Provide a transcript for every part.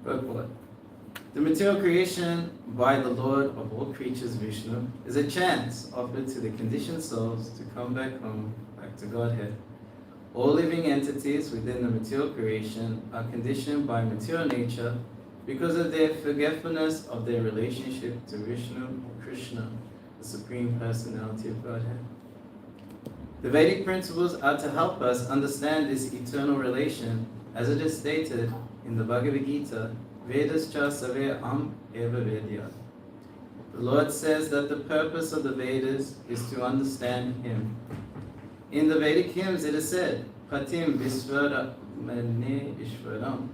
Purport. The material creation by the Lord of all creatures, Vishnu, is a chance offered to the conditioned souls to come back home, back to Godhead. All living entities within the material creation are conditioned by material nature because of their forgetfulness of their relationship to Vishnu or Krishna, the Supreme Personality of Godhead. The Vedic principles are to help us understand this eternal relation, as it is stated in the Bhagavad Gita, Vedas cha save eva vedya. The Lord says that the purpose of the Vedas is to understand Him. In the Vedic hymns it is said, Patim Visvara Mane Ishvaram.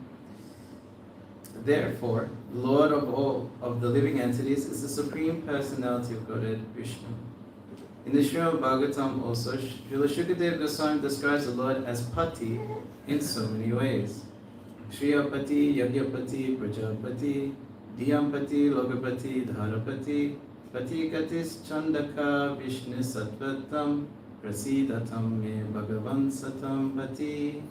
Therefore, the Lord of all of the living entities is the Supreme Personality of Godhead, Vishnu. In the Srimad Bhagavatam also, Srila Shukadeva Goswami describes the Lord as Pati in so many ways. Shriyapati, Yagyapati, Prajapati, Diyampati, Logapati, Dharapati, Patikatis Chandaka, Vishnu Sattvatam, Prasidatam me Bhagavan Satam Pati.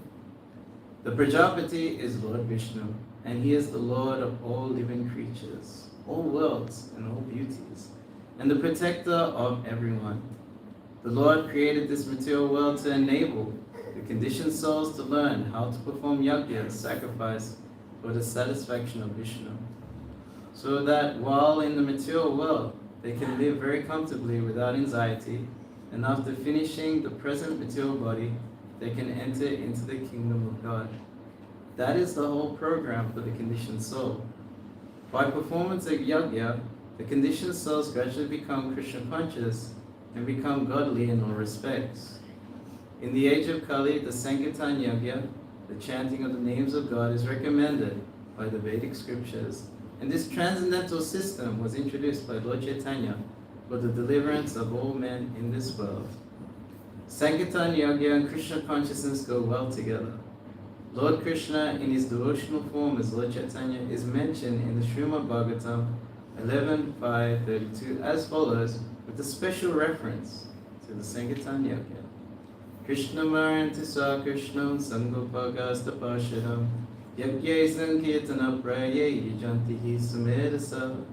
The Prajapati is Lord Vishnu, and He is the Lord of all living creatures, all worlds and all beauties, and the protector of everyone. The Lord created this material world to enable the conditioned souls to learn how to perform yajna, sacrifice, for the satisfaction of Vishnu, so that while in the material world they can live very comfortably without anxiety, and after finishing the present material body, they can enter into the kingdom of God. That is the whole program for the conditioned soul. By performance of yajna, the conditioned souls gradually become Krishna conscious and become godly in all respects. In the age of Kali, the Sankirtan yajna, the chanting of the names of God, is recommended by the Vedic scriptures, and this transcendental system was introduced by Lord Chaitanya for the deliverance of all men in this world. Sankirtan yajna and Krishna consciousness go well together. Lord Krishna in his devotional form as Lord Chaitanya is mentioned in the Srimad Bhagavatam 11.5.32 as follows, with a special reference to the Sankirtan yajna. Krishna Maranti Sa Krishnam Sangopagastapashadam Yajya Sankirtana Praye Yajantihi Sumedasa.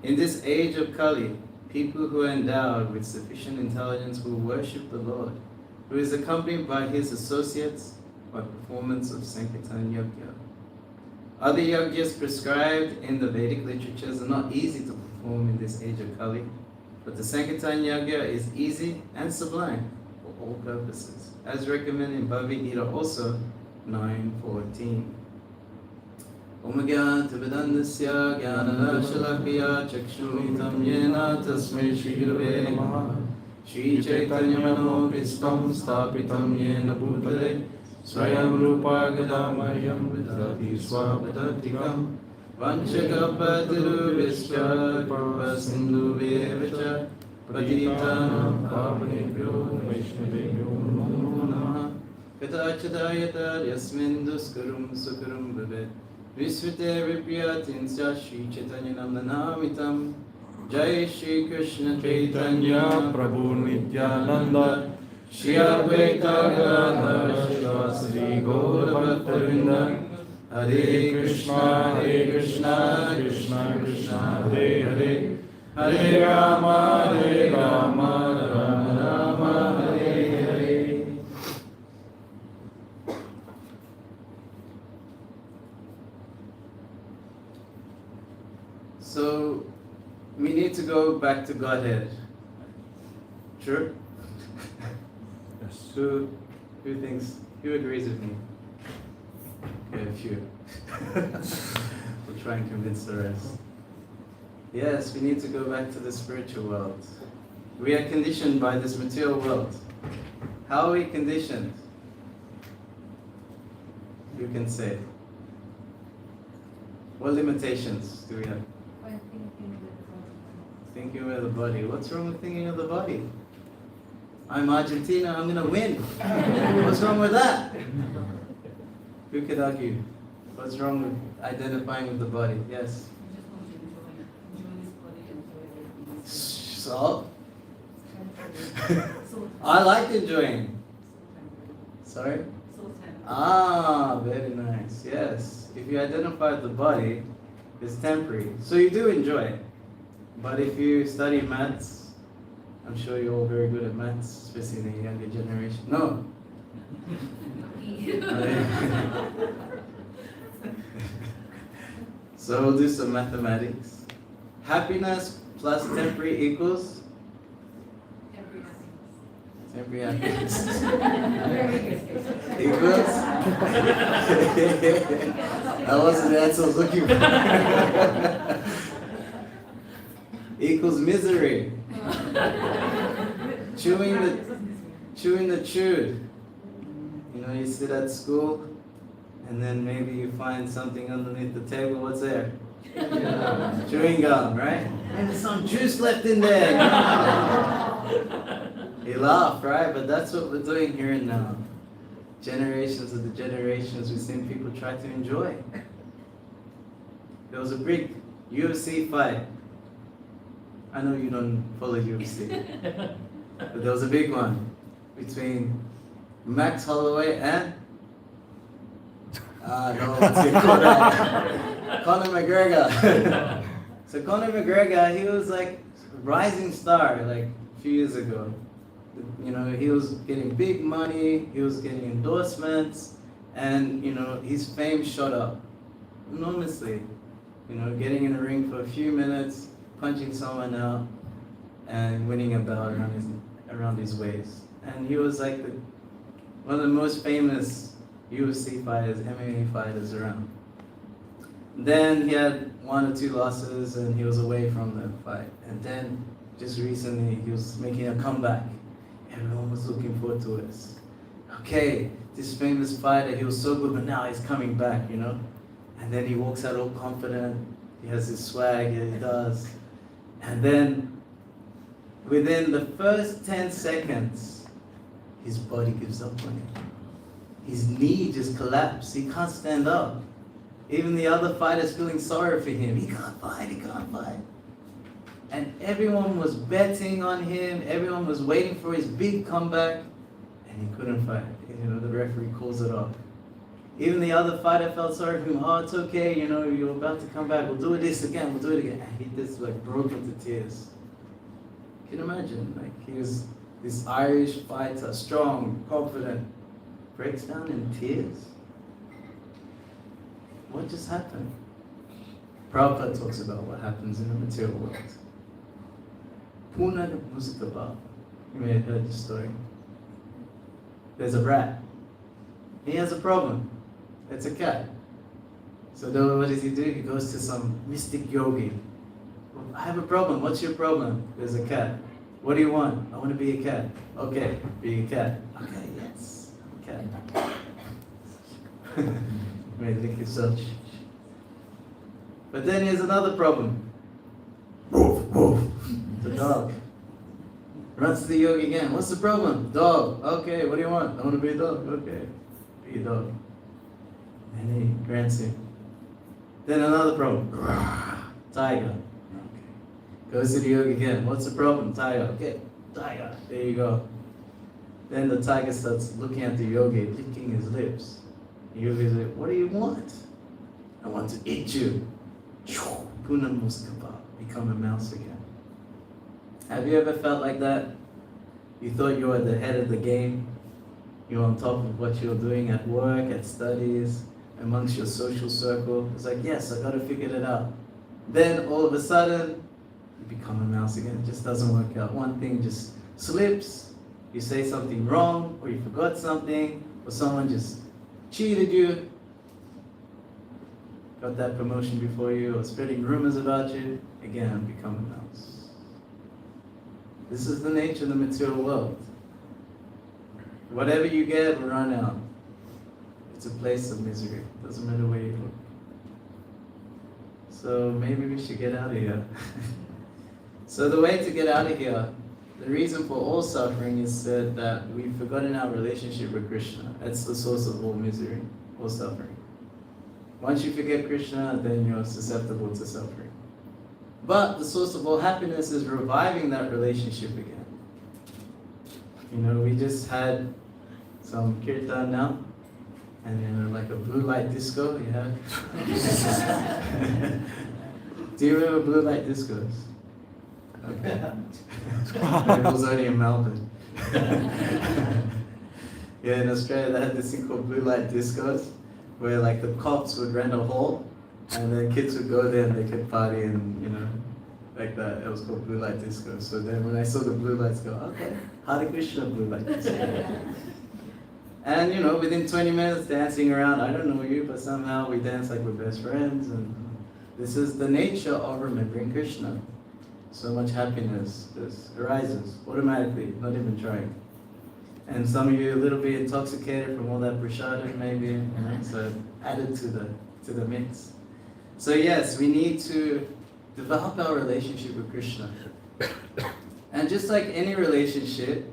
In this age of Kali, people who are endowed with sufficient intelligence will worship the Lord, who is accompanied by His associates by performance of Sankirtan yajna. Other yajnas prescribed in the Vedic literatures are not easy to perform in this age of Kali, but the Sankirtan yajna is easy and sublime for all purposes, as recommended in Bhagavad Gita also 9.14. Om Gyat Vedandasya Gyananashalakya Chakshuritam Yena Tasmai Shri Gurave Namaha Shri Chaitanya Mano Vistam Stapitam Yena Bhutale Swayam Rupa Gadamayam Vidati Swapadatikam Vanchakapatiru Vishya Kripa Sindhu Vevacha Patitanam Pavanebhyo Vaishnavebhyo Namo Namaha Katachadayata Yasmin Duskarum Sukarum Bhavet Visvite Vipyatin Shri Chaitanya Namnamitam Jai Shri Krishna Chaitanya Prabhu Nityananda Shri Advaita Gadadhara Shivasri Gaura Bhattavinda Hare Krishna Krishna Krishna Hare Hare Hare Rama Rama Rama Hare Hare. So we need to go back to Godhead. Sure? Yes. Who agrees with me? Okay, a few. We'll try and convince the rest. Yes, we need to go back to the spiritual world. We are conditioned by this material world. How are we conditioned? You can say. What limitations do we have? By thinking with the body. Thinking with the body. What's wrong with thinking of the body? I'm Argentina, I'm gonna win. What's wrong with that? Who could argue? What's wrong with identifying with the body? Yes. You just want to enjoy this body, enjoy it. So? So I like enjoying. temporary. Sorry? So temporary. Ah, very nice. Yes. If you identify the body, it's temporary. So you do enjoy it. But if you study maths, I'm sure you're all very good at maths, especially in the younger generation. No. So we'll do some mathematics. Happiness plus temporary equals? Temporary happiness. Equals? That wasn't the answer I was looking for. Equals misery. Chewing the chewed. You know, you sit at school and then maybe you find something underneath the table. What's there? Chewing gum, right? And there's some juice left in there. You laugh, right? But that's what we're doing here and now. Generations of the generations, we've seen people try to enjoy. There was a big UFC fight. I know you don't follow UFC, but there was a big one between Max Holloway and Conor McGregor. So Conor McGregor, he was like a rising star like a few years ago. You know, he was getting big money, he was getting endorsements, and you know, his fame shot up enormously. You know, getting in the ring for a few minutes, punching someone out, and winning a bout around his waist. And he was like one of the most famous UFC fighters, MMA fighters around. Then he had 1 or 2 losses, and he was away from the fight. And then, just recently, he was making a comeback. Everyone was looking forward to it. Okay, this famous fighter, he was so good, but now he's coming back, you know? And then he walks out all confident. He has his swag, yeah, he does. And then, within the first 10 seconds, his body gives up on him. His knee just collapsed. He can't stand up. Even the other fighters feeling sorry for him. He can't fight, he can't fight. And everyone was betting on him. Everyone was waiting for his big comeback. And he couldn't fight. You know, the referee calls it off. Even the other fighter felt sorry for him. Oh, it's okay, you know, you're about to come back. We'll do this again, we'll do it again. And he just like broke into tears. Can you imagine? Like, he was this Irish fighter, strong, confident, breaks down in tears. What just happened? Prabhupada talks about what happens in the material world. Puna Muskaba. You may have heard the story. There's a rat. He has a problem. It's a cat. So what does he do? He goes to some mystic yogi. I have a problem. What's your problem? There's a cat. What do you want? I want to be a cat. Okay, be a cat. Okay, yes, I'm a cat. May lick yourself. But then here's another problem. Woof, woof. The dog. Runs to the yogi again. What's the problem? Dog. Okay, what do you want? I want to be a dog. Okay, be a dog. And he grants him. Then another problem. Tiger. Okay. Goes to the yogi again. What's the problem? Tiger. Okay, tiger. There you go. Then the tiger starts looking at the yogi, licking his lips. The yogi's like, what do you want? I want to eat you. Puna Muskaba. Become a mouse again. Have you ever felt like that? You thought you were at the head of the game. You're on top of what you're doing at work, at studies, amongst your social circle. It's like, yes, I gotta figure it out. Then all of a sudden, you become a mouse again. It just doesn't work out. One thing just slips, you say something wrong, or you forgot something, or someone just cheated you, got that promotion before you, or spreading rumors about you, again, become a mouse. This is the nature of the material world. Whatever you get will run out. It's a place of misery. Doesn't matter where you look. So maybe we should get out of here. So the way to get out of here, the reason for all suffering is said that we've forgotten our relationship with Krishna. That's the source of all misery, all suffering. Once you forget Krishna, then you're susceptible to suffering. But the source of all happiness is reviving that relationship again. You know, we just had some kirtan now. and like a blue light disco, yeah. Do you remember blue light discos? Okay. It was only in Melbourne. Yeah, in Australia they had this thing called blue light discos, where like the cops would rent a hall, and then kids would go there and they could party and like that. It was called blue light disco. So then when I saw the blue lights go, okay, Hare Krishna blue light disco. And within 20 minutes dancing around, I don't know you, but somehow we dance like we're best friends, and this is the nature of remembering Krishna. So much happiness just arises automatically, not even trying. And some of you a little bit intoxicated from all that prashadam maybe, so added to the mix. So yes, we need to develop our relationship with Krishna. And just like any relationship,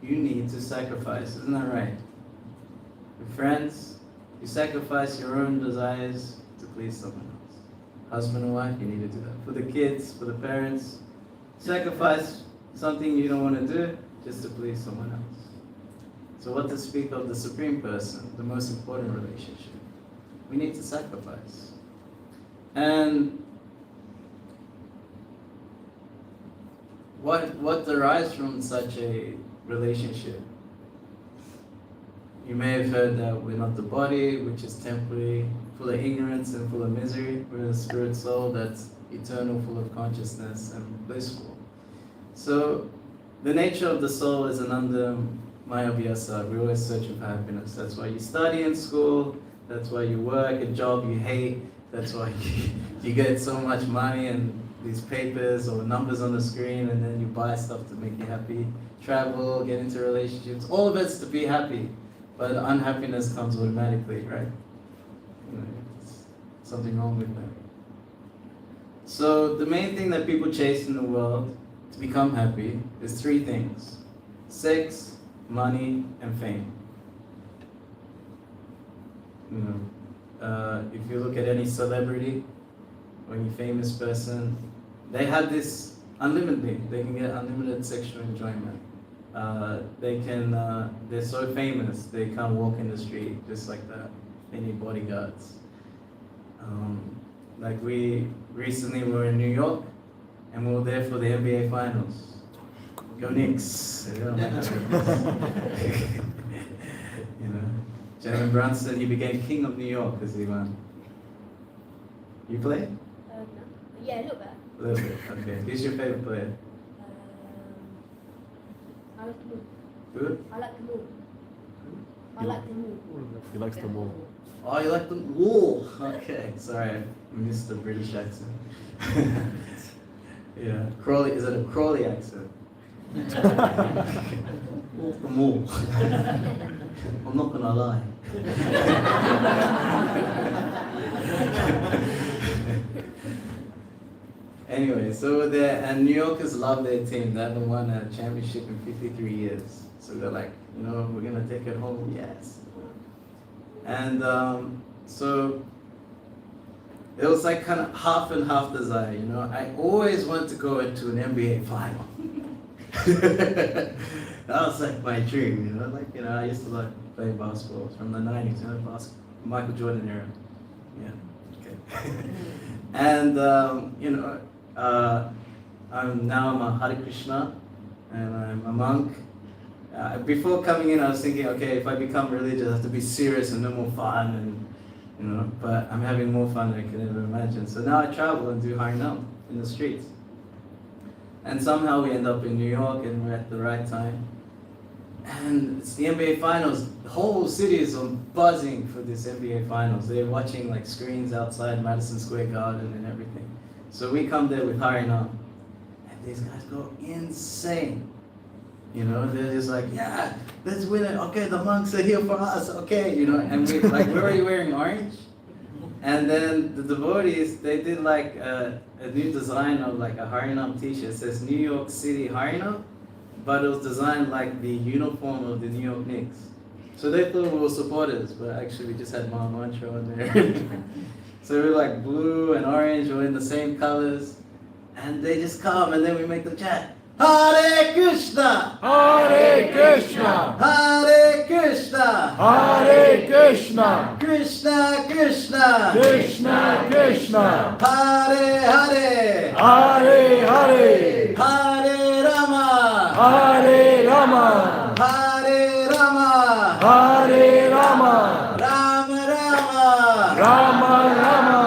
you need to sacrifice, isn't that right? With friends, you sacrifice your own desires to please someone else. Husband and wife, you need to do that. For the kids, for the parents, sacrifice something you don't want to do just to please someone else. So what to speak of the Supreme Person, the most important relationship? We need to sacrifice. And what derives from such a relationship? You may have heard that we're not the body, which is temporary, full of ignorance and full of misery. We're a spirit soul that's eternal, full of consciousness and blissful. So the nature of the soul is an under Maya Vyasa. We're always searching for happiness. That's why you study in school. That's why you work a job you hate. That's why you get so much money and these papers or numbers on the screen, and then you buy stuff to make you happy. Travel, get into relationships. All of it's to be happy. But unhappiness comes automatically, right? There's something wrong with that. So the main thing that people chase in the world to become happy is three things: sex, money, and fame. If you look at any celebrity or any famous person, they have this unlimitedly. They can get unlimited sexual enjoyment. They're so famous, they can't walk in the street just like that. They need bodyguards. Like we recently were in New York, and we were there for the NBA Finals. Go Knicks! Jalen Brunson, he became king of New York because he won. You play? No. Yeah, a little bit. A little bit, okay. Who's your favorite player? I like the move. Who? I like the move. I like the move. He likes the ball. Oh, you like the wool? Okay, sorry, I missed the British accent. Yeah, Crawley, is it a Crawley accent? Wool. I'm not gonna lie. Anyway, so we're there, and New Yorkers love their team. They haven't won a championship in 53 years. So they're like, we're gonna take it home, yes. And so it was like kind of half and half desire, I always wanted to go into an NBA final. That was like my dream, I used to like playing basketball from the 90s, Michael Jordan era. Yeah, okay. And I'm a Hare Krishna, and I'm a monk. Before coming in, I was thinking, okay, if I become religious, I have to be serious and no more fun, and but I'm having more fun than I could ever imagine. So now I travel and do Harinam in the streets. And somehow we end up in New York, and we're at the right time. And it's the NBA Finals. The whole city is buzzing for this NBA Finals. They're watching like screens outside Madison Square Garden and everything. So we come there with Harinam, and these guys go insane. They're just like, yeah, let's win it. Okay, the monks are here for us. Okay, and we're already wearing orange. And then the devotees, they did like a new design of like a Harinam t-shirt. It says New York City Harinam, but it was designed like the uniform of the New York Knicks. So they thought we were supporters, but actually we just had Maha Mantra on there. So we're like blue and orange, we're in the same colors. And they just come, and then we make the chat, Hare Krishna, Hare Krishna, Hare Krishna, Hare Krishna, Krishna Krishna, Krishna Krishna, Hare Hare, Hare Hare, Hare Rama, Hare Rama, Hare Rama, Hare Rama, Rama Rama, Rama Rama,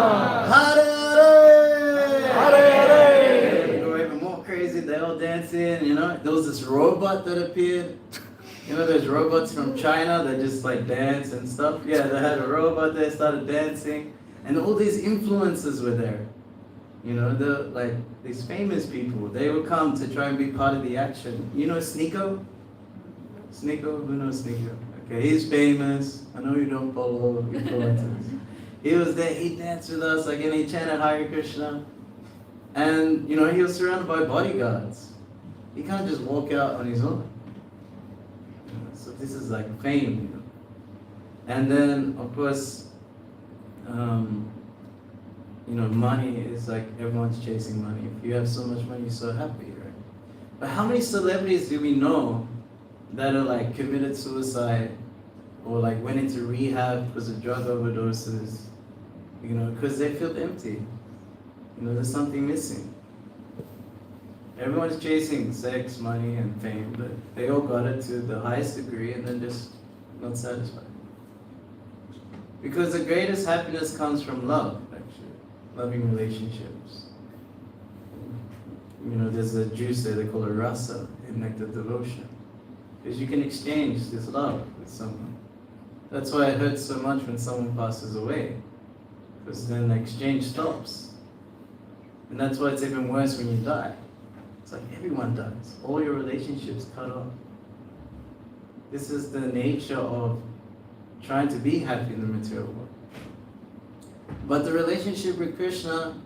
Hare Hare. Hare Hare. Go even more crazy, they all dancing, you know. There was this robot that appeared. You know, there's robots from China that just like dance and stuff. Yeah, they had a robot that started dancing, and all these influencers were there. You know, the like these famous people. They would come to try and be part of the action. You know, Sneeko? Sneeko, who knows Sneeko? Okay, he's famous. I know you don't follow influencers. He was there. He danced with us, like, and he chanted Hare Krishna. And you know, he was surrounded by bodyguards. He can't just walk out on his own. You know, so this is like fame, you know. And then, of course, you know, money is like everyone's chasing money. If you have so much money, you're so happy, right? But how many celebrities do we know that are like committed suicide or like went into rehab because of drug overdoses? You know, because they feel empty. You know, there's something missing. Everyone's chasing sex, money, and fame, but they all got it to the highest degree and then just not satisfied. Because the greatest happiness comes from love, actually. Loving relationships. You know, there's a juice there, they call it rasa, in nectar devotion. Because you can exchange this love with someone. That's why it hurts so much when someone passes away. Because then the exchange stops. And that's why it's even worse when you die. It's like everyone dies. All your relationships cut off. This is the nature of trying to be happy in the material world. But the relationship with Krishna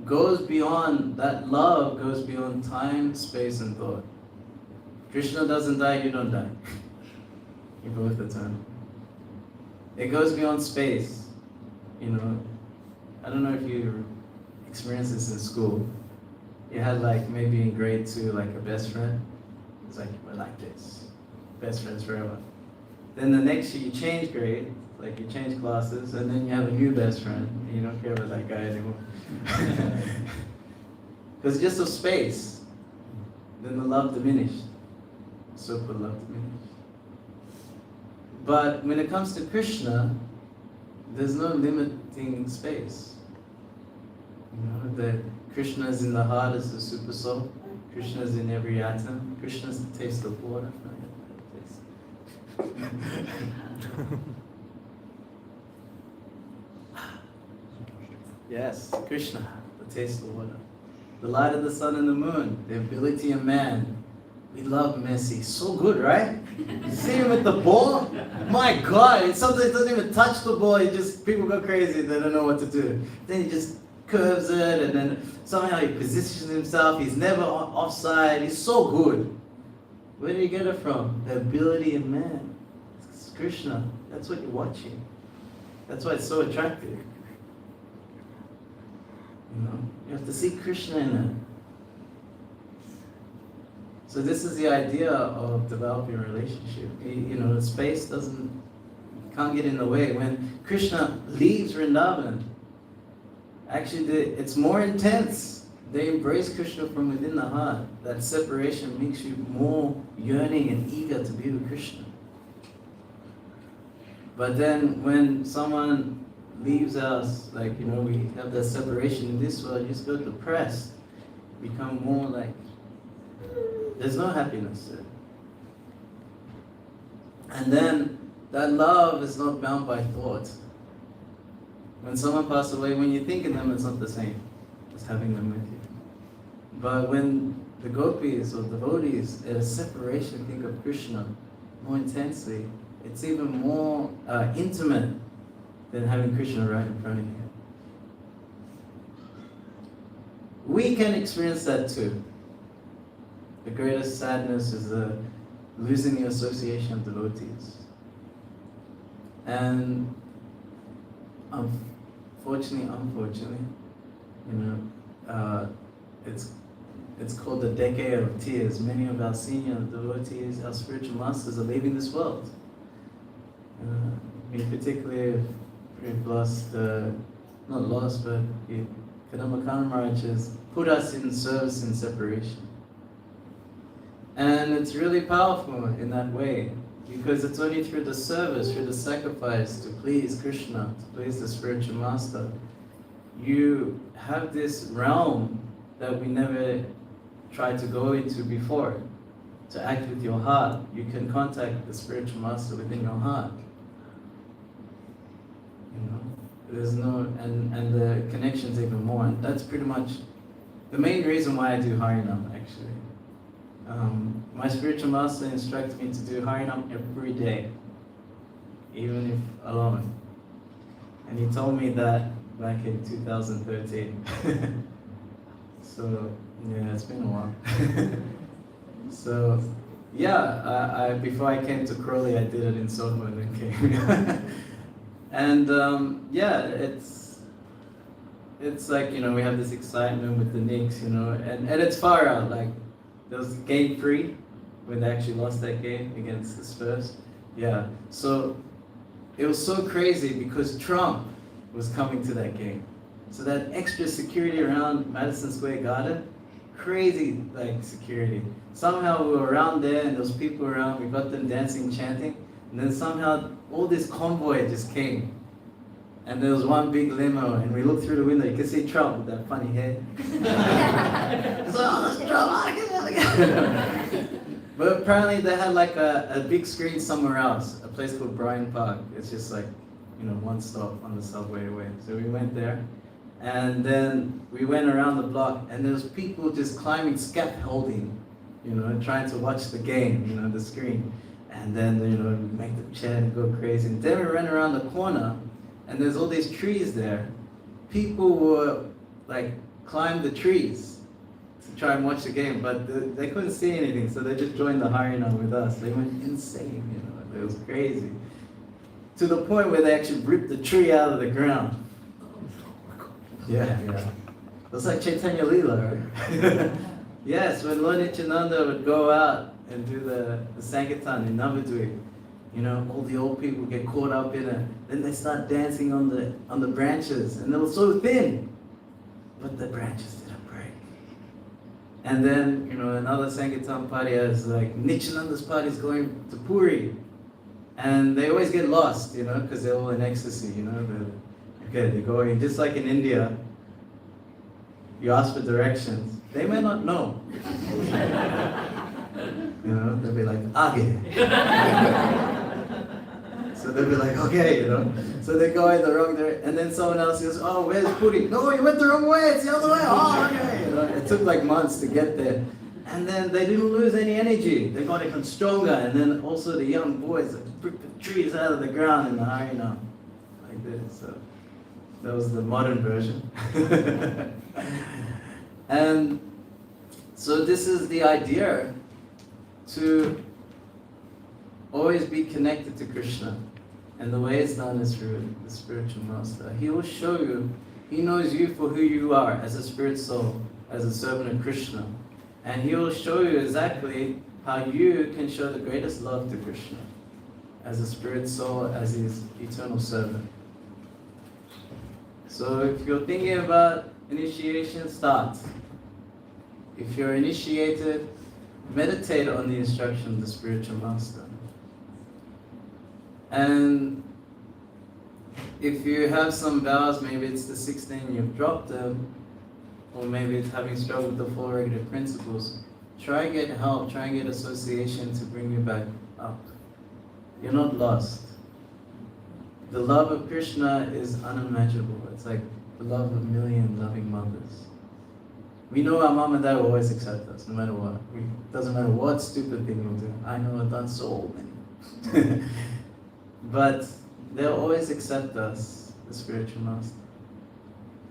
goes beyond, that love goes beyond time, space, and thought. Krishna doesn't die, you don't die. You both eternal. It goes beyond space. You know, I don't know if you experienced this in school. You had like maybe in grade 2 like a best friend. It's like, we're like this. Best friends forever. Then the next year you change grade, like you change classes, and then you have a new best friend, and you don't care about that guy anymore. Because just of space, then the love diminished. So-called love diminished. But when it comes to Krishna, there's no limiting space. You know, that Krishna is in the heart as the super soul. Krishna is in every atom. Krishna is the taste of water. Yes, Krishna, the taste of water. The light of the sun and the moon, the ability of man. We love Messi. So good, right? You see him with the ball? My God, it sometimes doesn't even touch the ball. People go crazy. They don't know what to do. Then he just curves it, and then somehow he positions himself. He's never offside. He's so good. Where did he get it from? The ability of man. It's Krishna. That's what you're watching. That's why it's so attractive. You know, you have to see Krishna in it. So this is the idea of developing a relationship. You know, the space can't get in the way. When Krishna leaves Vrindavan, actually it's more intense. They embrace Krishna from within the heart. That separation makes you more yearning and eager to be with Krishna. But then when someone leaves us, like, you know, we have that separation in this world, you just go depressed. Become more like, there's no happiness there. And then that love is not bound by thought. When someone passes away, when you think of them, it's not the same as having them with you. But when the gopis or devotees at a separation think of Krishna more intensely, it's even more intimate than having Krishna right in front of you. We can experience that too. The greatest sadness is losing the association of devotees. And unfortunately, you know, It's called the Decade of Tears. Many of our senior devotees, our spiritual masters, are leaving this world. In particular, we've lost, not lost, but Harinamananda Maharaj has put us in service in separation. And it's really powerful in that way, because it's only through the service, through the sacrifice to please Krishna, to please the spiritual master, you have this realm that we never tried to go into before. To act with your heart, you can contact the spiritual master within your heart. You know, there's no, and the connection's even more. And that's pretty much the main reason why I do Harinam, actually. My spiritual master instructed me to do Harinam every day, even if alone. And he told me that back in 2013. So, yeah, it's been a while. So, yeah, I before I came to Crawley, I did it in Soho and then came. And yeah, it's like, you know, we have this excitement with the Knicks, you know, and it's far out. Like, there was game 3 when they actually lost that game against the Spurs. Yeah, so it was so crazy because Trump was coming to that game. So that extra security around Madison Square Garden, crazy like security. Somehow we were around there and those people around, we got them dancing, chanting, and then somehow all this convoy just came. And there was one big limo, and we looked through the window, you could see Trump with that funny head. So, oh, that's Trump! But apparently they had like a big screen somewhere else, a place called Bryant Park. It's just like, you know, one stop on the subway away. So we went there, and then we went around the block, and there was people just climbing scaffolding, you know, trying to watch the game, you know, the screen. And then, you know, make them chant and go crazy. And then we ran around the corner, and there's all these trees there. People were like climbed the trees to try and watch the game, but they couldn't see anything, so they just joined the Harinam with us. They went insane, you know, it was crazy. To the point where they actually ripped the tree out of the ground. Yeah. It was like Chaitanya Leela, right? Yes, when Lord Nityananda would go out and do the Sankirtan in Navadvip, you know, all the old people get caught up in it. Then they start dancing on the branches, and they were so thin, but the branches didn't break. And then, you know, another Sankirtan party has like Nityananda's party is going to Puri, and they always get lost, you know, because they're all in ecstasy, you know. They're going just like in India. You ask for directions, they may not know. You know, they'll be like, Aage. So they'll be like, okay, you know. So they go in the wrong direction, and then someone else goes, oh, where's Puri? No, you went the wrong way, it's the other way. Oh, okay. You know, it took like months to get there. And then they didn't lose any energy. They got even stronger. And then also the young boys ripped the trees out of the ground in the Harinam. Like this. So that was the modern version. And so this is the idea, to always be connected to Krishna. And the way it's done is through the spiritual master. He will show you, he knows you for who you are as a spirit soul, as a servant of Krishna. And he will show you exactly how you can show the greatest love to Krishna as a spirit soul, as his eternal servant. So if you're thinking about initiation, start. If you're initiated, meditate on the instruction of the spiritual master. And if you have some vows, maybe it's the 16, you've dropped them, or maybe it's having struggled with the 4 regular principles, try and get help, try and get association to bring you back up. You're not lost. The love of Krishna is unimaginable. It's like the love of a million loving mothers. We know our mom and dad will always accept us, no matter what. It doesn't matter what stupid thing we'll do. I know I've done so many. But they'll always accept us, the spiritual master.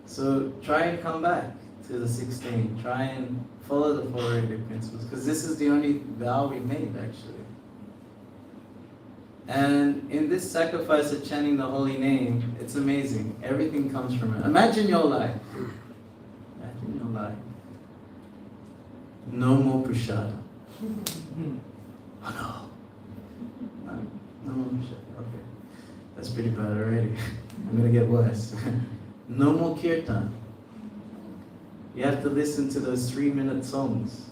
So try and come back to the 16. Try and follow the 4 regular principles, because this is the only vow we made, actually. And in this sacrifice of chanting the holy name, it's amazing. Everything comes from it. Imagine your life. Imagine your life. No more prashada. Oh no. No more prashada. Okay. That's pretty bad already. I'm gonna get worse. No more kirtan. You have to listen to those 3-minute songs.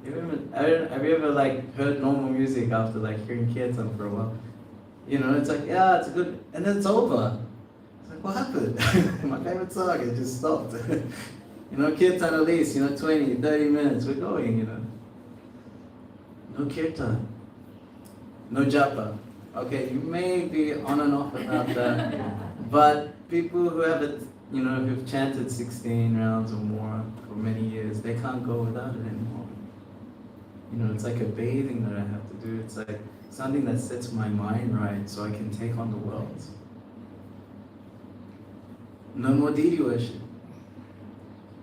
Have you ever like heard normal music after like hearing kirtan for a while? You know, it's like, yeah, it's good, and then it's over. It's like, what happened? My favorite song, it just stopped. You know, kirtan at least, 20, 30 minutes, we're going, No kirtan. No japa. Okay, you may be on and off about that, but people who have it, who've chanted 16 rounds or more for many years, they can't go without it anymore. It's like a bathing that I have to do. It's like something that sets my mind right so I can take on the world. No more deity worship.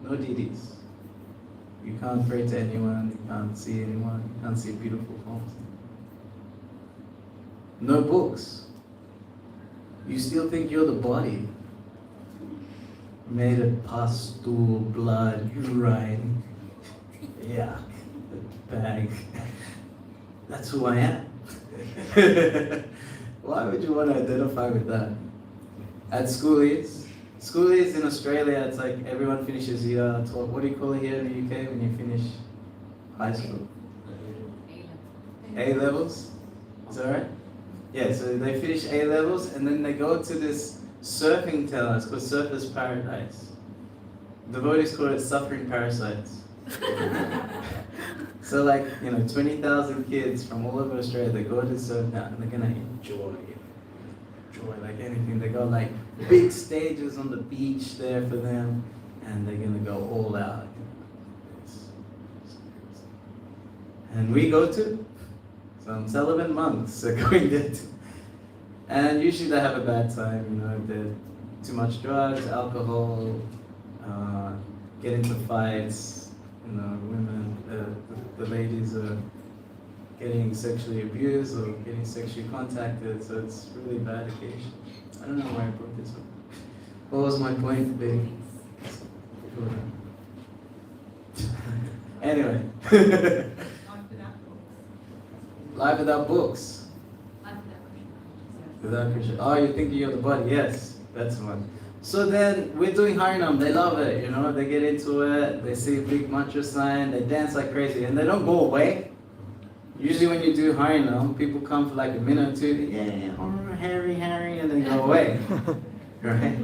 No deities. You can't pray to anyone, you can't see anyone, you can't see beautiful forms. No books. You still think you're the body. Made of pus, stool, blood, urine. Yeah. Bag. That's who I am. Why would you want to identify with that? At schoolies in Australia, it's like everyone finishes year 12. What do you call it here in the UK when you finish high school? A levels? Is that right? Yeah, so they finish A levels and then they go to this surfing town. It's called Surfer's Paradise. Devotees call it suffering parasites. So 20,000 kids from all over Australia, they go to surf now and they're gonna enjoy like anything. They got like big stages on the beach there for them and they're gonna go all out. And we go too. Some celibate monks are going there too. And usually they have a bad time, they're too much drugs, alcohol, get into fights. Women, the ladies are getting sexually abused or getting sexually contacted, so it's really bad occasion. I don't know why I brought this up. What was my point, baby? Anyway. Life without books. Without Krishna. Oh, you're thinking you're the body. Yes, that's one. So then we're doing Harinam, they love it, they get into it, they see a big mantra sign, they dance like crazy, and they don't go away. Usually when you do Harinam, people come for like a minute or two, Harry, and then go away. Right?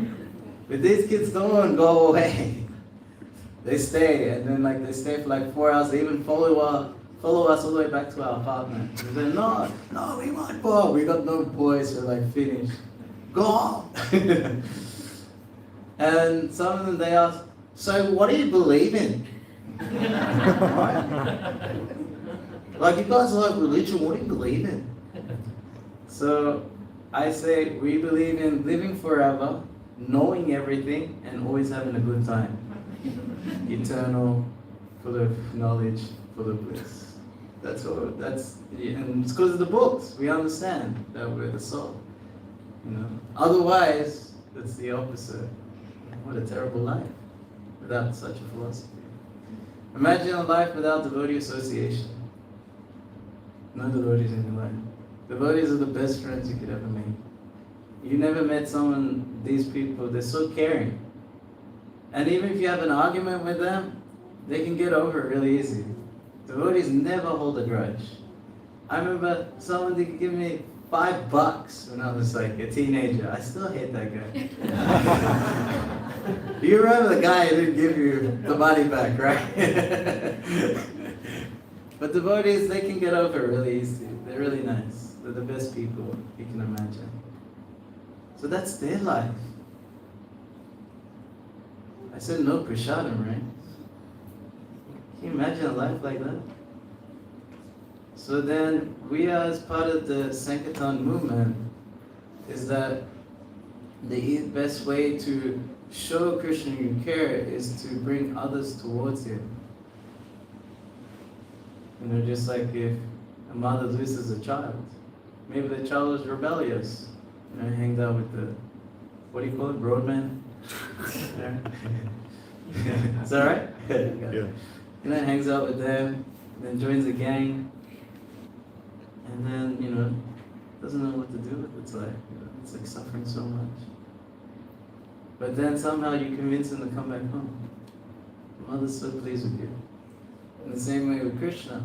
But these kids don't go away. They stay, and then they stay for like 4 hours, they even follow us all the way back to our apartment. And then, no, we want boy. We got no boys, we're finished. Go on! And some of them, they ask, so what do you believe in? Right? You guys like religion, what do you believe in? So I say, we believe in living forever, knowing everything, and always having a good time. Eternal, full of knowledge, full of bliss. And it's because of the books. We understand that we're the soul. Otherwise, it's the opposite. What a terrible life without such a philosophy. Imagine a life without devotee association. No devotees in your life. Devotees are the best friends you could ever make. You never met these people, they're so caring. And even if you have an argument with them, they can get over it really easy. Devotees never hold a grudge. I remember someone did give me $5 when I was like a teenager. I still hate that guy. You remember the guy who didn't give you the money back, right? But devotees, they can get over it really easy. They're really nice. They're the best people you can imagine. So that's their life. I said no prasadam, right? Can you imagine a life like that? So then, we as part of the Sankirtan movement, is that the best way to show Krishna you care is to bring others towards Him. Just like if a mother loses a child, maybe the child is rebellious, hangs out with the, what do you call it, roadman? Is that right? Yeah. hangs out with them, then joins a gang, and then, doesn't know what to do with its life. It's like suffering so much. But then somehow you convince him to come back home. The mother's so pleased with you. In the same way with Krishna,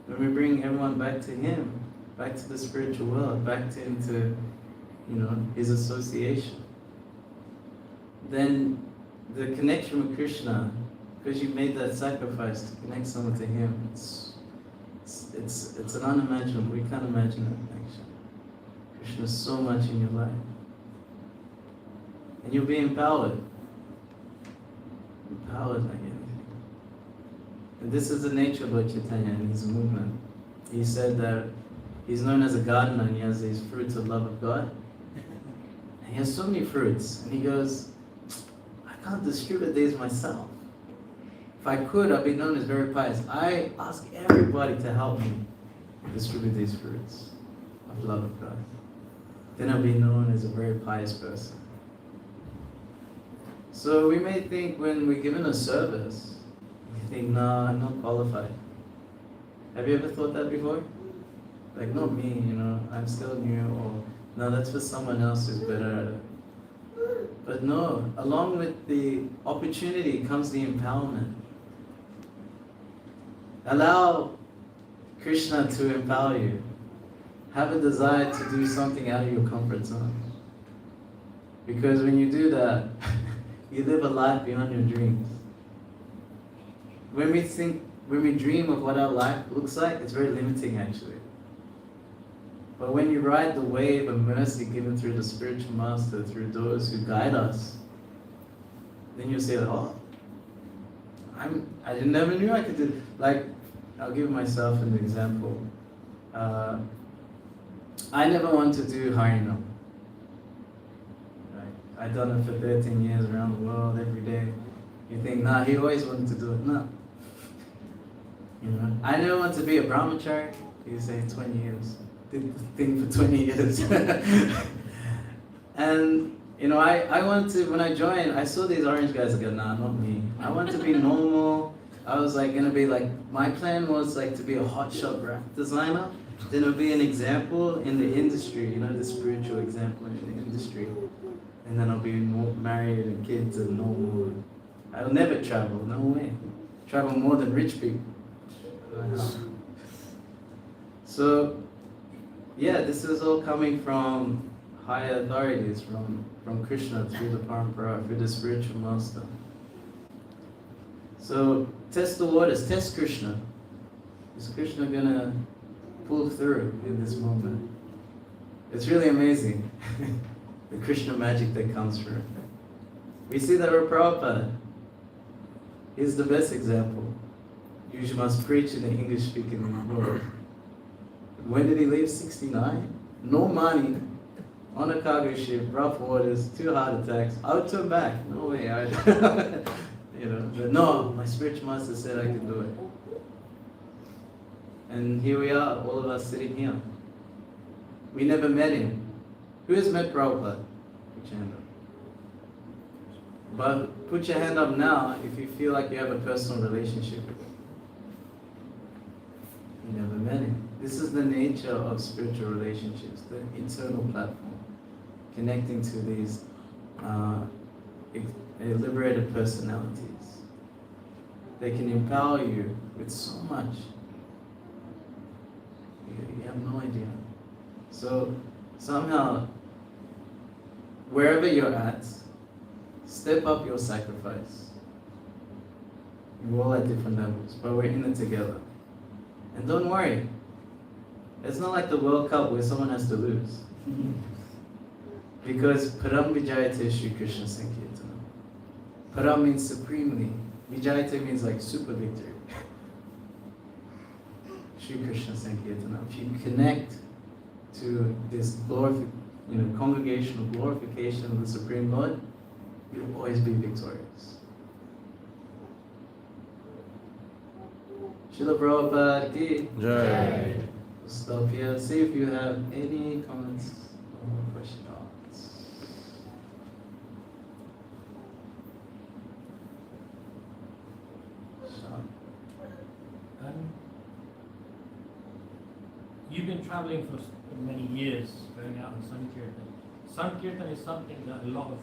when we bring everyone back to him, back to the spiritual world, back to into, his association, then the connection with Krishna, because you made that sacrifice to connect someone to him, it's an unimaginable. We can't imagine that connection. Krishna is so much in your life, and you'll be empowered like anything. And this is the nature of Lord Chaitanya and his movement. He said that he's known as a gardener, and he has these fruits of love of God. And he has so many fruits, and he goes, I can't distribute these myself. If I could, I'd be known as very pious. I ask everybody to help me distribute these fruits of love of God. Then I'll be known as a very pious person. So we may think when we're given a service, we think, no, I'm not qualified. Have you ever thought that before? Like, not me, I'm still new, or no, that's for someone else who's better at it. But no, along with the opportunity comes the empowerment. Allow Krishna to empower you. Have a desire to do something out of your comfort zone. Because when you do that, you live a life beyond your dreams. When we dream of what our life looks like, it's very limiting actually. But when you ride the wave of mercy given through the spiritual master, through those who guide us, then you say, oh, I never knew I could do. Like, I'll give myself an example. I never wanted to do Harinam. Right? I've done it for 13 years around the world, every day. You think, nah, he always wanted to do it. No. I never wanted to be a brahmachari. You say 20 years. Did the thing for 20 years. And, I wanted to, when I joined, I saw these orange guys, I go, nah, not me. I want to be normal. I was like, gonna be like, my plan was like to be a hotshot graphic designer. Then it'll be an example in the industry, the spiritual example in the industry. And then I'll be married and kids and normal. I'll never travel, no way. Travel more than rich people. So, yeah, this is all coming from higher authorities, from Krishna through the Parampara, through the spiritual master. So, test the waters, test Krishna. Is Krishna gonna pull through in this moment? It's really amazing, the Krishna magic that comes through. We see that with Prabhupada. He's the best example. You must preach in the English-speaking world. When did he leave? 69? No money, on a cargo ship, rough waters, 2 heart attacks. I would turn back. No way. But no, my spiritual master said I could do it. And here we are, all of us sitting here. We never met him. Who has met Prabhupada? Put your hand up. But put your hand up now if you feel like you have a personal relationship with him. You never met him. This is the nature of spiritual relationships, the eternal platform, connecting to these liberated personalities. They can empower you with so much. You have no idea. So somehow, wherever you're at, step up your sacrifice. We're all at different levels, but we're in it together. And don't worry, it's not like the World Cup where someone has to lose. Because Param Vijayate Shri Krishna Sankirtan. Param means supremely. Vijayate means like super victory. Shri Krishna Sankirtan. If you connect to this congregational glorification of the Supreme Lord, you'll always be victorious. Srila Prabhupada ki Jai. Stop here. See if you have any comments or questions. Sean. been traveling for many years, going out on Sankirtan. Sankirtan is something that a lot of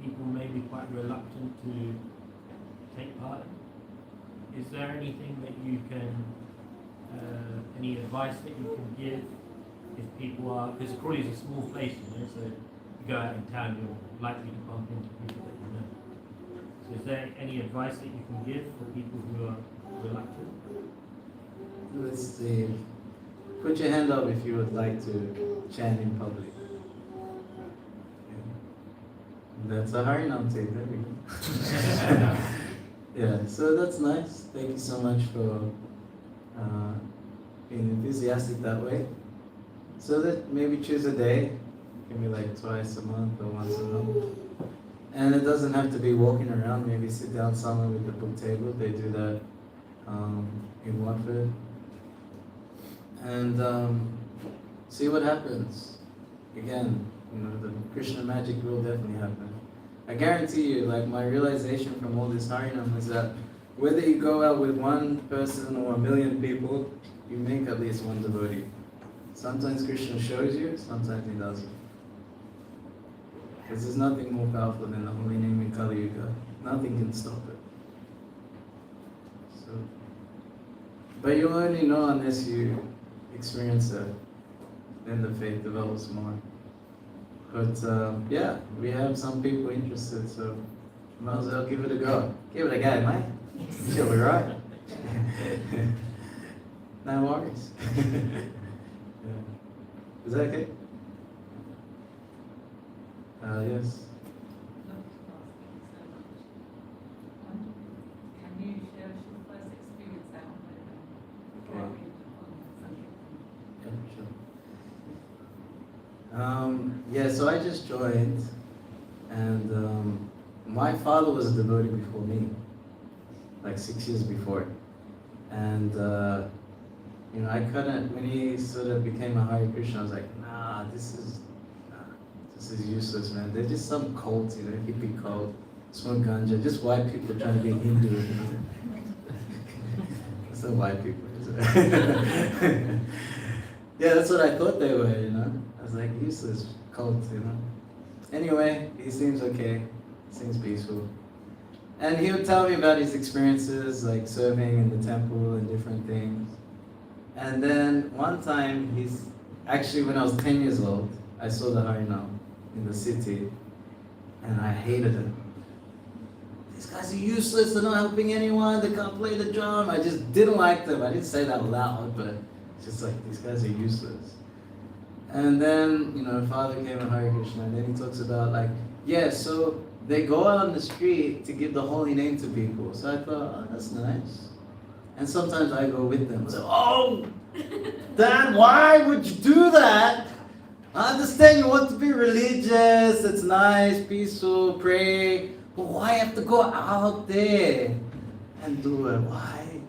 people may be quite reluctant to take part in. Is there anything that you can, any advice that you can give if people are, because Crawley is a small place, so you go out in town, you're likely to bump into people that you know. So is there any advice that you can give for people who are reluctant? Let's see. Put your hand up if you would like to chant in public. That's a Harinam tape, there we go. Yeah, so that's nice. Thank you so much for being enthusiastic that way. So that maybe choose a day, it can be like twice a month or once a month. And it doesn't have to be walking around, maybe sit down somewhere with the book table. They do that in Watford. And see what happens. Again, the Krishna magic will definitely happen. I guarantee you, like my realization from all this Harinam is that whether you go out with one person or 1,000,000 people, you make at least one devotee. Sometimes Krishna shows you, sometimes he doesn't. Because there's nothing more powerful than the holy name in Kali Yuga. Nothing can stop it. So, but you only know unless you experience it, then the faith develops more. But yeah, we have some people interested, so might as well give it a go. Give it a go, mate. She'll be right. No worries. Yeah. Is that okay? Yes. Can you share your first experience out with Wow. Yeah, sure. Yeah, so I just joined, and my father was a devotee before me, like 6 years before, and I couldn't. When he sort of became a Hare Krishna, I was like, nah, this is useless, man. They're just some cult, hippie cult, smoke ganja, just white people trying to be Hindu. It's not white people, is it? Yeah, that's what I thought they were, I was like, useless cult, Anyway, he seems okay, seems peaceful. And he would tell me about his experiences, like serving in the temple and different things. And then one time, actually when I was 10 years old, I saw the Harinam in the city, and I hated it. These guys are useless, they're not helping anyone, they can't play the drum. I just didn't like them. I didn't say that loud, but it's just like, these guys are useless. And then, Father came in Hare Krishna, and then he talks about so they go out on the street to give the holy name to people. So I thought, oh, that's nice. And sometimes I go with them. I say, oh, Dad, why would you do that? I understand you want to be religious, it's nice, peaceful, pray, but why have to go out there and do it? Why?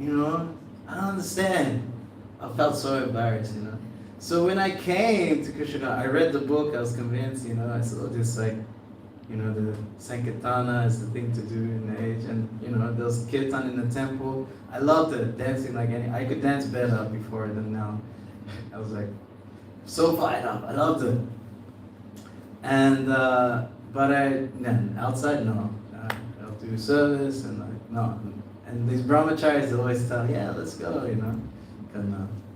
I don't understand. I felt so embarrassed, So when I came to Krishna, I read the book, I was convinced, I saw this the Sankirtan is the thing to do in the age, and there was Kirtan in the temple. I loved it, dancing I could dance better before than now. I was like, so fired up, I loved it. And, but outside, no. I'll do service and no. And these brahmacharis always tell, yeah, let's go,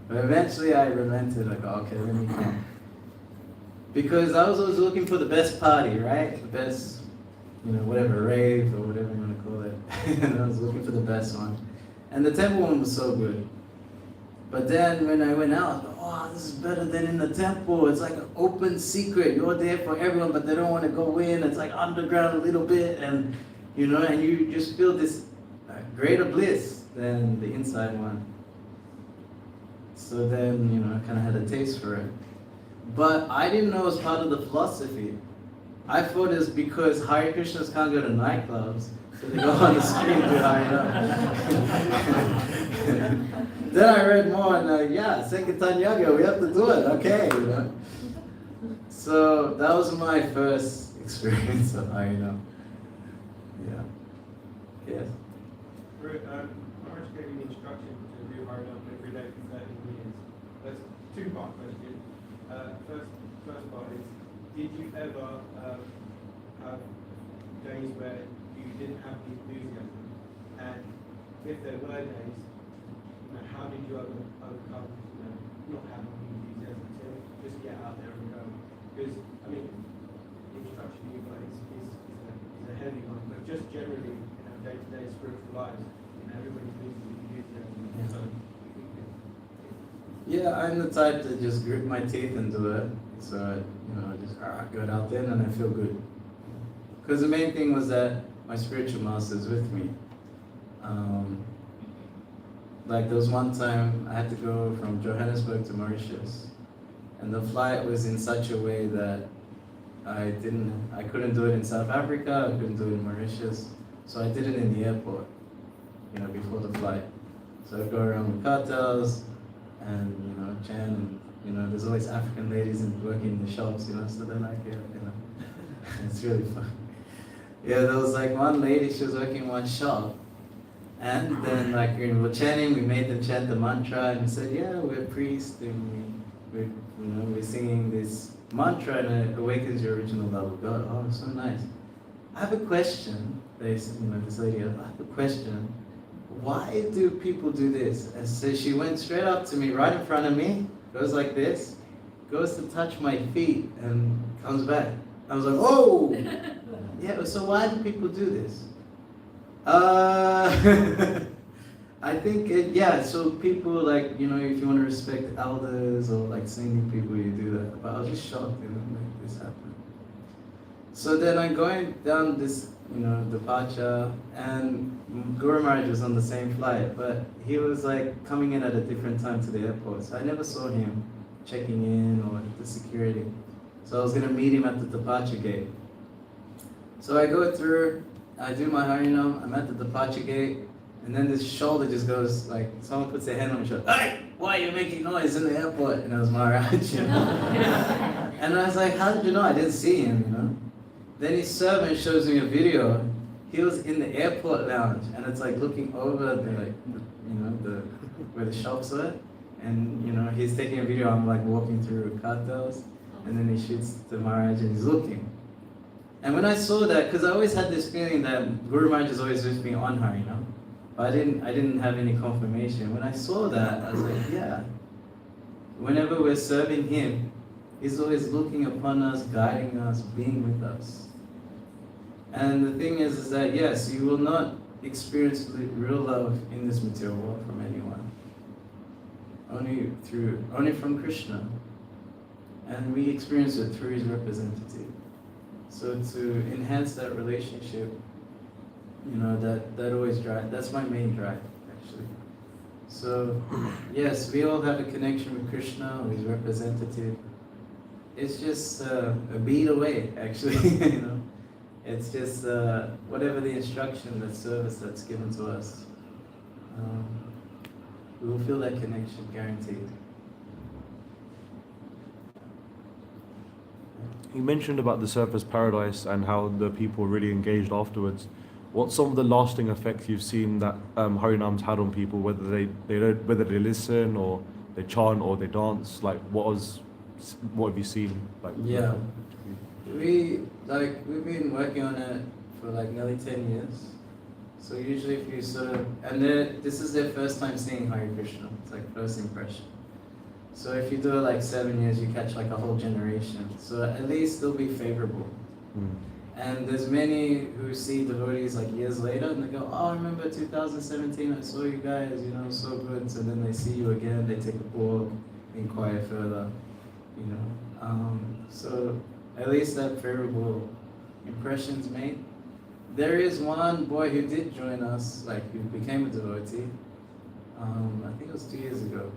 But eventually I relented, okay, let me come. Because I was always looking for the best party, right? The best, whatever, rave or whatever you want to call it. And I was looking for the best one. And the temple one was so good. But then when I went out, I thought, oh, this is better than in the temple. It's like an open secret. You're there for everyone, but they don't want to go in. It's like underground a little bit. And, and you just feel this greater bliss than the inside one. So then, I kind of had a taste for it. But I didn't know it was part of the philosophy. I thought it's because Hare Krishnas can't go to nightclubs, so they go on the street and do Harinam. Then I read more and Sankirtan Yoga, we have to do it, okay, So that was my first experience of Harinam. Yeah. Yes? Maharaj gave you the instruction to do Harinam every day for 30 years. That's two-part question. First part is, did you ever have days where you didn't have the enthusiasm? And if there were days, how did you overcome not having the enthusiasm to just get out there and go? Because, I mean, the instruction you got is a heavy one, but just generally in our day-to-day spiritual lives, everybody's losing the enthusiasm. So, Yeah, I'm the type to just grit my teeth and do it. So, I just go out there and I feel good. Because the main thing was that my spiritual master's with me. Like there was one time I had to go from Johannesburg to Mauritius, and the flight was in such a way that I couldn't do it in South Africa, I couldn't do it in Mauritius, so I did it in the airport, before the flight. So I'd go around with cartels and chant, and there's always African ladies working in the shops, so they're like, it's really fun. Yeah, there was like one lady, she was working in one shop. And then we were chanting, we made them chant the mantra, and we said, yeah, we're priests, and we're singing this mantra, and it awakens your original love of God. Oh, so nice. I have a question. This lady, I have a question. Why do people do this? And so she went straight up to me, right in front of me, goes like this, goes to touch my feet, and comes back. I was like, oh! Yeah, so why do people do this? I think, so people if you want to respect elders or senior people, you do that. But I was just shocked, this happened. So then I'm going down this, departure, and Guru Maharaj was on the same flight, but he was coming in at a different time to the airport. So I never saw him checking in or the security. So I was going to meet him at the departure gate. So I go through, I do my Harinam, I'm at the departure gate, and then this shoulder just goes, someone puts their hand on my shoulder, hey, why are you making noise in the airport? And it was Maharaj, And I was like, how did you know? I didn't see him, Then his servant shows me a video. He was in the airport lounge, and it's looking over the where the shops were, and he's taking a video. I'm walking through cartels, and then he shoots the Maharaj, and he's looking. And when I saw that, because I always had this feeling that Guru Maharaj is always with me on her, but I didn't have any confirmation. When I saw that, I was like, yeah. Whenever we're serving him, he's always looking upon us, guiding us, being with us. And the thing is that yes, you will not experience real love in this material world from anyone. Only from Krishna. And we experience it through his representative. So to enhance that relationship, that always drive. That's my main drive, actually. So yes, we all have a connection with Krishna, or his representative. It's just a beat away, actually. It's just whatever the instruction, that service that's given to us. We will feel that connection, guaranteed. You mentioned about the surface paradise and how the people really engaged afterwards. What's some of the lasting effects you've seen that Harinam's had on people, whether they listen or they chant or they dance? What have you seen? Yeah, we've been working on it for nearly 10 years. So usually if you this is their first time seeing Hare Krishna. It's first impression. So if you do it 7 years, you catch a whole generation. So at least they'll be favorable. And there's many who see devotees years later and they go, oh, I remember 2017, I saw you guys, so good. So then they see you again, they take a walk, inquire further, So at least that favorable impression's made. There is one boy who did join us, who became a devotee. I think it was 2 years ago.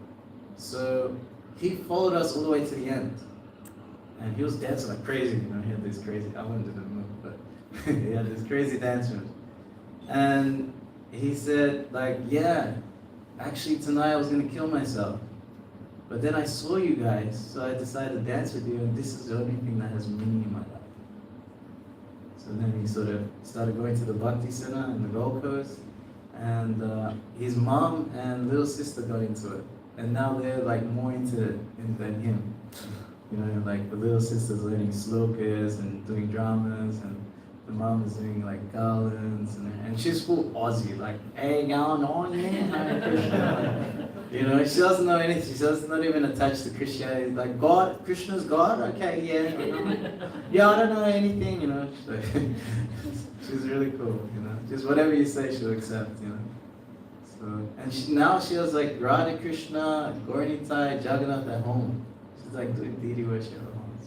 So he followed us all the way to the end. And he was dancing like crazy, he had this crazy, I wouldn't do the move, but he had this crazy dance move. And he said, yeah, actually tonight I was gonna kill myself. But then I saw you guys, so I decided to dance with you, and this is the only thing that has meaning in my life. So then he sort of started going to the Bhakti Center in the Gold Coast, and his mom and little sister got into it. and now they're like more into it than him. You know, like the little sister's learning slokas and doing dramas, and the mom is doing like garlands, and she's full Aussie, like, hey, going on, yeah, Hare Krishna. You know, she doesn't know anything. She's not even attached to Christianity. Like, God, Krishna's God? Okay, yeah. You know? Yeah, I don't know anything, you know. She's really cool, you know. Just whatever you say, she'll accept, you know. So, and now she has like Radha Krishna, Gauranitai, Jagannath at home. She's like doing deity worship at home.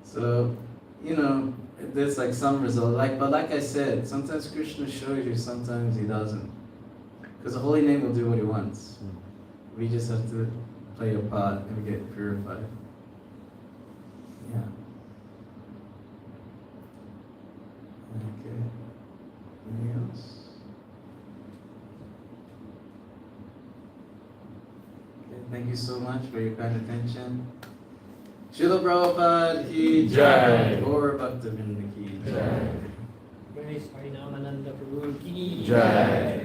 So, you know, there's like some result. But like I said, sometimes Krishna shows you, sometimes he doesn't. Because the holy name will do what he wants. We just have to play our part and get purified. Yeah. Okay. Anything else? Okay, thank you so much for your kind attention. Srila Prabhupada ki jai. Gaur Bhaktivinoda ki jai. Praise Harinamananda Prabhu ki Jai.